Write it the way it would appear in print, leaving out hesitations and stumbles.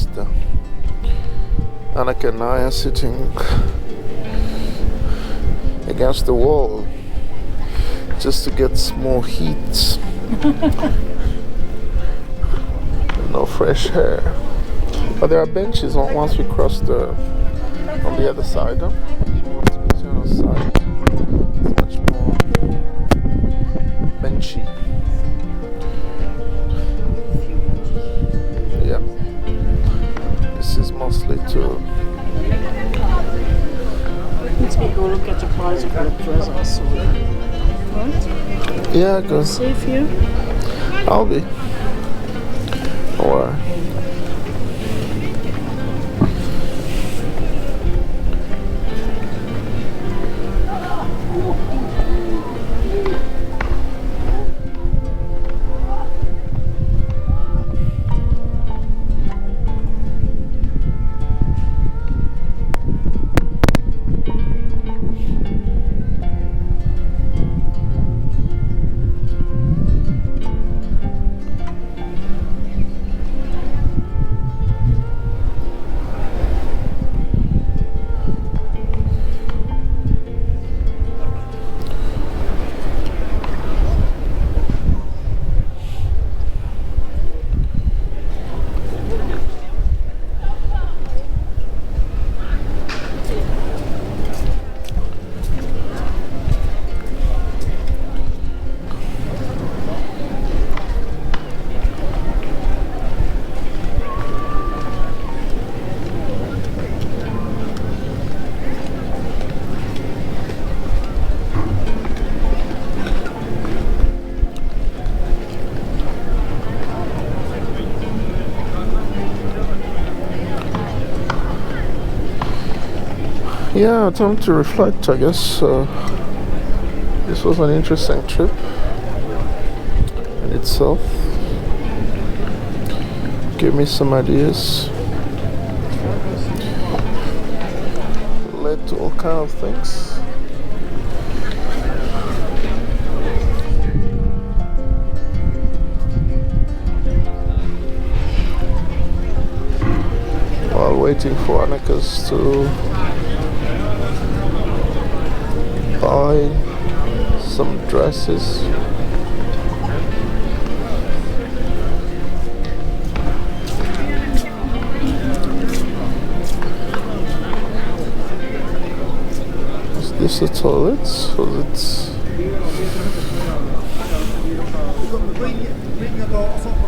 just Annika and I are sitting against the wall just to get some more heat. No fresh air. But there are benches once we cross on the other side. Huh? Once we turn on the side, it's much more benchy. Yeah. This is mostly to... Let's go look at the price of the dress also. Right? Yeah, go. Safe here? I'll be. Or... yeah, time to reflect, I guess. This was an interesting trip in itself. Gave me some ideas. Led to all kind of things. While waiting for Annika's to buy some dresses. Is this a toilet? Or is it...